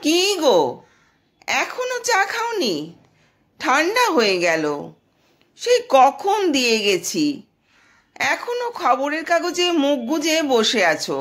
কি গো, এখনো চা খাওনি? ঠান্ডা হয়ে গেল। সেই কখন দিয়ে গেছি, এখনো খবরের কাগজে মুখ গুজে বসে আছো।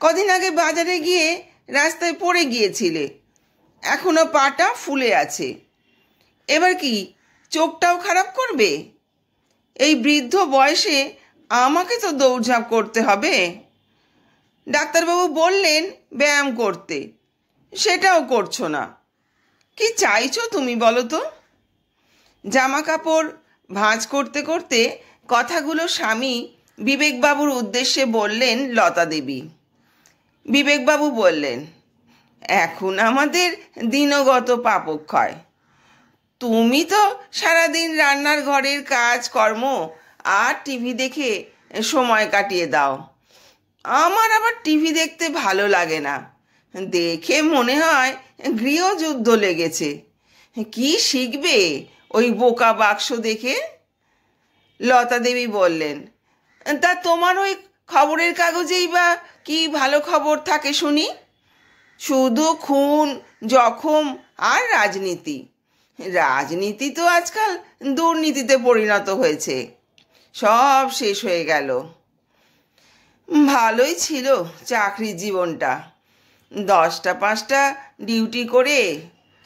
কদিন আগে বাজারে গিয়ে রাস্তায় পড়ে গিয়েছিলে, এখনো পাটা ফুলে আছে। এবার কি চোখটাও খারাপ করবে? এই বৃদ্ধ বয়সে আমাকে তো দৌড়ঝাঁপ করতে হবে। ডাক্তারবাবু বললেন ব্যায়াম করতে, সেটাও করছো না। কি চাইছো তুমি বলো তো? জামা কাপড় ভাঁজ করতে করতে কথাগুলো স্বামী বিবেকবাবুর উদ্দেশ্যে বললেন লতা দেবী। বিবেকবাবু বললেন, এখন আমাদের দিনগত পাপক্ষয়। তুমি তো সারাদিন রান্নার ঘরের কাজ কর্ম আর টিভি দেখে সময় কাটিয়ে দাও। আমার আবার টিভি দেখতে ভালো লাগে না, দেখে মনে হয় গৃহযুদ্ধ লেগেছে। কি শিখবে ওই বোকা বাক্স দেখে? লতা দেবী বললেন, তা তোমার ওই খবরের কাগজেই বা কি ভালো খবর থাকে শুনি? শুধু খুন, জখম আর রাজনীতি। রাজনীতি তো আজকাল দুর্নীতিতে পরিণত হয়েছে। সব শেষ হয়ে গেল। ভালোই ছিল চাকরির জীবনটা। 10টা 5টা ডিউটি করে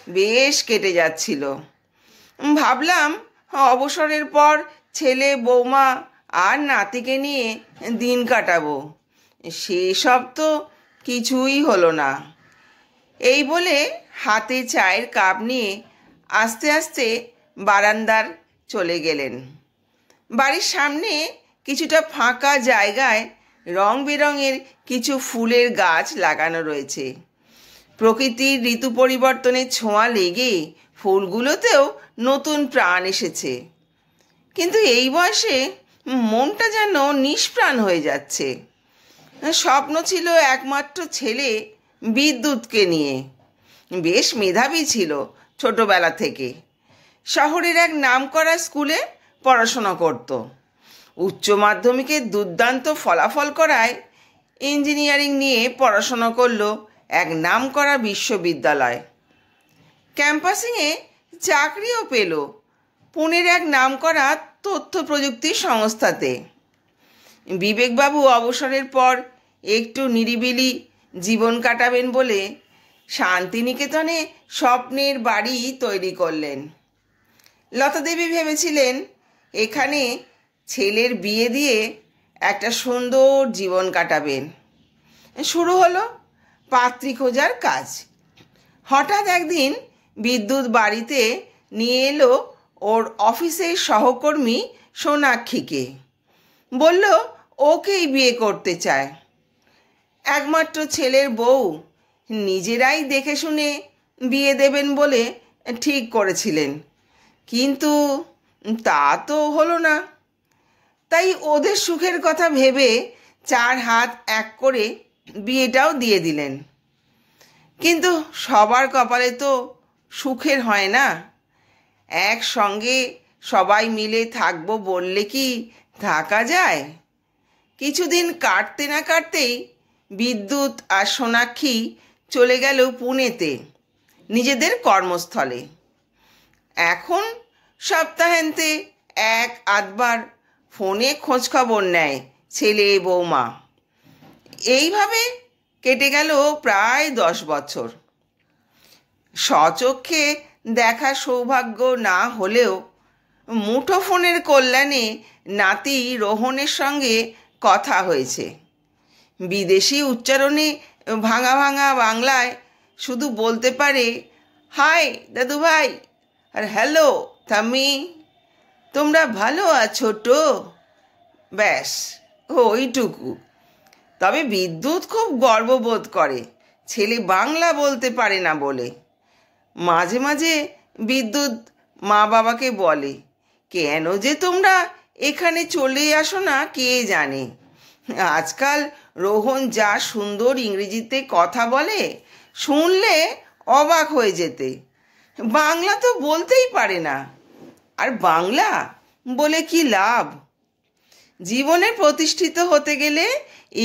বেশ কেটে যাচ্ছিল। ভাবলাম অবসরের পর ছেলে বৌমা আর নাতিকে নিয়ে দিন কাটাবো। সেসব তো কিছুই হলো না। এই বলে হাতে চায়ের কাপ নিয়ে আস্তে আস্তে বারান্দার চলে গেলেন। বাড়ির সামনে কিছুটা ফাঁকা জায়গায় রং বেরঙের কিছু ফুলের গাছ লাগানো রয়েছে। প্রকৃতির ঋতু পরিবর্তনের ছোঁয়া লেগে ফুলগুলোতেও নতুন প্রাণ এসেছে। কিন্তু এই বয়সে মনটা যেন নিষ্প্রাণ হয়ে যাচ্ছে। স্বপ্ন ছিল একমাত্র ছেলে বিদ্যুৎকে নিয়ে। বেশ মেধাবী ছিল ছোটবেলা থেকে। শহরের এক নামকরা স্কুলে পড়াশোনা করত। উচ্চ মাধ্যমিকে দুর্দান্ত ফলাফল করায় ইঞ্জিনিয়ারিং নিয়ে পড়াশোনা করলো এক নামকরা বিশ্ববিদ্যালয়। ক্যাম্পাসিংয়ে চাকরিও পেল পুনের এক নামকরা তথ্য প্রযুক্তি সংস্থাতে। বিবেকবাবু অবসরের পর একটু নিরিবিলি জীবন কাটাবেন বলে শান্তিনিকেতনে স্বপ্নের বাড়ি তৈরি করলেন। লতা দেবী ভেবেছিলেন এখানে ছেলের বিয়ে দিয়ে একটা সুন্দর জীবন কাটাবেন। শুরু হলো পাত্রী খোঁজার কাজ। হঠাৎ একদিন বিদ্যুৎ বাড়িতে নিয়ে এলো ওর অফিসের সহকর্মী সোনাক্ষীকে। বলল ওকেই বিয়ে করতে চায়। একমাত্র ছেলের বউ, নিজেরাই দেখে শুনে বিয়ে দেবেন বলে ঠিক করেছিলেন। কিন্তু তা তো হলো না। তাই ওদের সুখের কথা ভেবে 4 হাত এক করে বিয়েটাও দিয়ে দিলেন। কিন্তু সবার কপালে তো সুখের হয় না। একসঙ্গে সবাই মিলে থাকবো বললে কি থাকা যায়? কিছুদিন কাটতে না কাটতেই বিদ্যুৎ আর সোনাক্ষী চলে গেল পুনেতে নিজেদের কর্মস্থলে। এখন সপ্তাহান্তে 1-8বার ফোনে খোঁজখবর নেয় ছেলে বৌমা। এইভাবে কেটে গেল প্রায় 10 বছর। স্বচক্ষে দেখা সৌভাগ্য না হলেও মুঠোফোনের কল্যাণে নাতি রোহনের সঙ্গে কথা হয়েছে। বিদেশি উচ্চারণে ভাঙা ভাঙা বাংলায় শুধু বলতে পারে, হাই দাদু ভাই, আর হ্যালো থাম্মি, তোমরা ভালো আছো তো? ব্যাস ওইটুকু। তবে বিদ্যুৎ খুব গর্ববোধ করে ছেলে বাংলা বলতে পারে না বলে। মাঝে মাঝে বিদ্যুৎ মা বাবাকে বলে, কেন যে তোমরা এখানে চলে আসো না কে জানে। আজকাল রোহন যা সুন্দর ইংরেজিতে কথা বলে, শুনলে অবাক হয়ে যেতে। বাংলা তো বলতেই পারে না, আর বাংলা বলে কি লাভ? জীবনে প্রতিষ্ঠিত হতে গেলে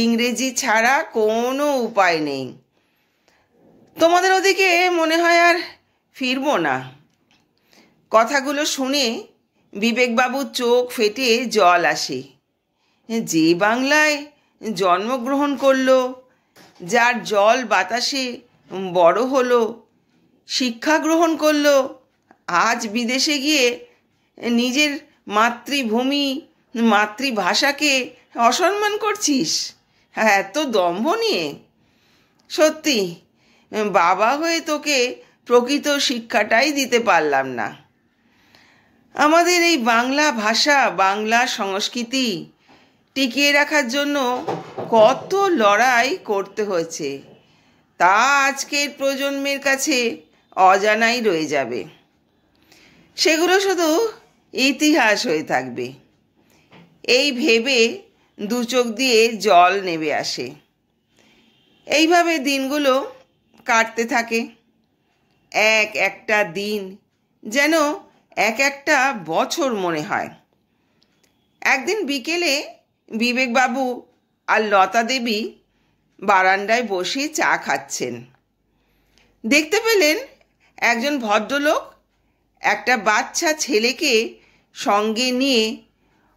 ইংরেজি ছাড়া কোনো উপায় নেই। তোমাদের ওদিকে মনে হয় আর ফিরবো না। কথাগুলো শুনে বিবেকবাবুর চোখ ফেটে জল আসে। যে বাংলায় জন্মগ্রহণ করলো, যার জল বাতাসে বড় হলো, শিক্ষা গ্রহণ করলো, আজ বিদেশে গিয়ে নিজের মাতৃভূমি মাতৃভাষাকে অসম্মান করছিস এত দম্ভ নিয়ে? সত্যি বাবা হয়ে তোকে প্রকৃত শিক্ষাটাই দিতে পারলাম না। আমাদের এই বাংলা ভাষা, বাংলা সংস্কৃতি টিকিয়ে রাখার জন্য কত লড়াই করতে হয়েছে, তা আজকের প্রজন্মের কাছে অজানাই রয়ে যাবে। সেগুলো শুধু ইতিহাস হয়ে থাকবে। এই ভেবে দু চোখ দিয়ে জল নেমে আসে। এইভাবে দিনগুলো কাটতে থাকে। একটা দিন যেন একটা বছর মনে হয়। একদিন বিকেলে বিবেকবাবু আর লতা দেবী বারান্দায় বসে চা খাচ্ছেন। দেখতে পেলেন একজন ভদ্রলোক একটা বাচ্চা ছেলেকে সঙ্গে নিয়ে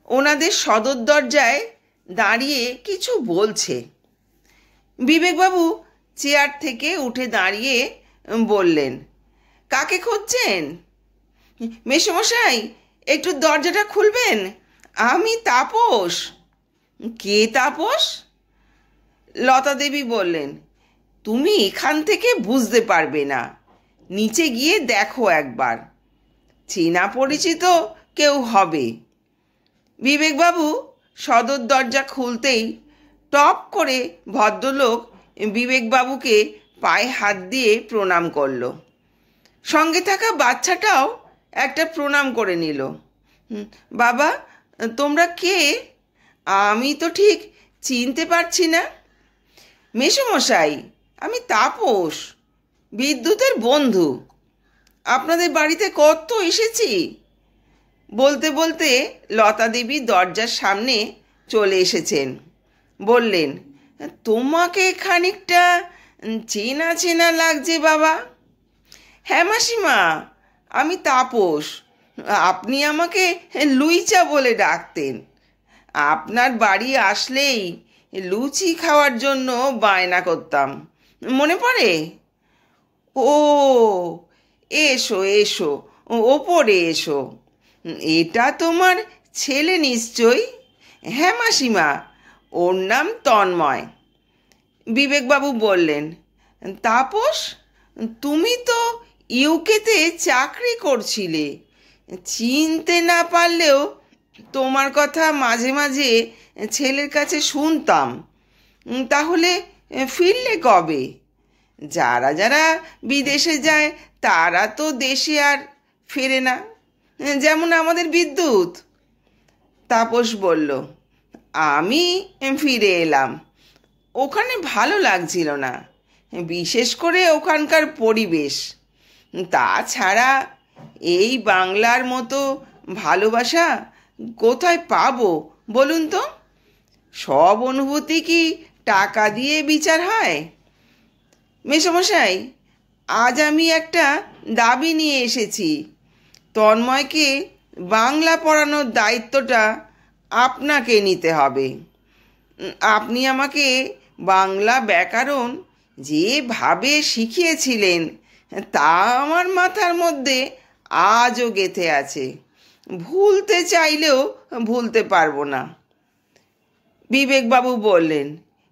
ওনাদের সদর দরজায় দাঁড়িয়ে কিছু বলছে। বিবেকবাবু চেয়ার থেকে উঠে দাঁড়িয়ে বললেন, কাকে খুঁজছেন? মেসোমশাই, একটু দরজাটা খুলবেন, আমি তাপস। কে তাপস? লতা দেবী বললেন, তুমি এখান থেকে বুঝতে পারবে না, নিচে গিয়ে দেখো একবার, চেনা পরিচিত কেউ হবে। বিবেকবাবু সদর দরজা খুলতেই টপ করে ভদ্রলোক বিবেকবাবুকে পায়ে হাত দিয়ে প্রণাম করল। সঙ্গে থাকা বাচ্চাটাও একটা প্রণাম করে নিল। বাবা, তোমরা কে? আমি তো ঠিক চিনতে পারছি না। মেসোমশাই, আমি তাপস, বিদ্যুতের বন্ধু। আপনাদের বাড়িতে কত এসেছি। বলতে বলতে লতা দেবী দরজার সামনে চলে এসেছেন। বললেন, তোমাকে খানিকটা চেনা চেনা লাগছে বাবা। হ্যাঁ মাসিমা, আমি তাপস। আপনি আমাকে লুইচা বলে ডাকতেন। আপনার বাড়ি আসলেই লুচি খাওয়ার জন্য বায়না করতাম, মনে পড়ে? ও, এসো এসো, ওপরে এসো। এটা তোমার ছেলে নিশ্চয়ই? হ্যাঁ মাসিমা, ওর নাম তন্ময়। বিবেকবাবু বললেন, তাপস, তুমি তো ইউকেতে চাকরি করছিলে। চিনতে না পারলেও তোমার কথা মাঝে মাঝে ছেলের কাছে শুনতাম। তাহলে ফিরলে কবে? যারা যারা বিদেশে যায় তারা তো দেশে আর ফেরে না, যেমন আমাদের বিদ্যুৎ। তাপস বলল, আমি ফিরে এলাম। ওখানে ভালো লাগছিল না, বিশেষ করে ওখানকার পরিবেশ। তাছাড়া এই বাংলার মতো ভালোবাসা কোথায় পাবো বলুন তো? সব অনুভূতি কি টাকা দিয়ে বিচার হয়? মেসোমশাই, আজ আমি একটা দাবি নিয়ে এসেছি। তন্ময়কে বাংলা পড়ানোর দায়িত্বটা আপনাকে নিতে হবে। আপনি আমাকে বাংলা ব্যাকরণ যেভাবে শিখিয়েছিলেন তা আমার মাথার মধ্যে আজও গেঁথে আছে। ভুলতে চাইলেও ভুলতে পারবো না। বিবেকবাবু বললেন,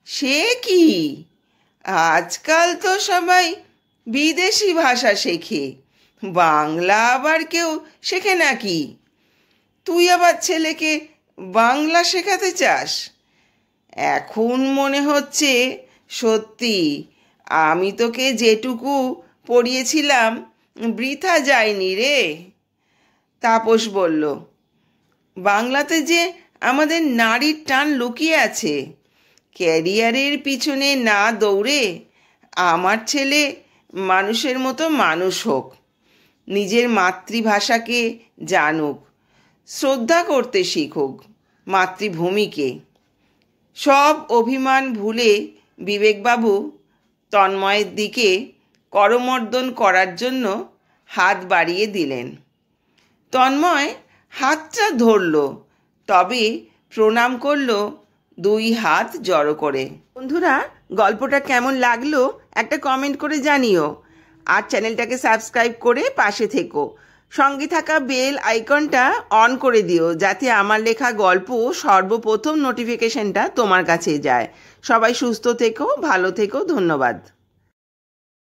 সে কি, আজকাল তো সবাই বিদেশি ভাষা শেখে, বাংলা আবার কেউ শেখে নাকি? তুই আবার ছেলেকে বাংলা শেখাতে চাস? এখন মনে হচ্ছে সত্যি আমি তোকে যেটুকু পড়িয়েছিলাম বৃথা যায়নি রে। তাপস বলল, বাংলাতে যে আমাদের নারীর টান লুকিয়ে আছে। ক্যারিয়ারের পিছনে না দৌড়ে আমার ছেলে মানুষের মতো মানুষ হোক, নিজের মাতৃভাষাকে জানুক, শ্রদ্ধা করতে শিখুক মাতৃভূমিকে। সব অভিমান ভুলে বিবেকবাবু তন্ময়ের দিকে করমর্দন করার জন্য হাত বাড়িয়ে দিলেন। তন্ময় হাতটা ধরল, তবে প্রণাম করল 2 হাত জড়ো করে। বন্ধুরা, গল্পটা কেমন লাগলো একটা কমেন্ট করে জানিও, আর চ্যানেলটাকে সাবস্ক্রাইব করে পাশে থেকো। সঙ্গে থাকা বেল আইকনটা অন করে দিও, যাতে আমার লেখা গল্প সর্বপ্রথম নোটিফিকেশনটা তোমার কাছে যায়। সবাই সুস্থ থেকো, ভালো থেকো, ধন্যবাদ।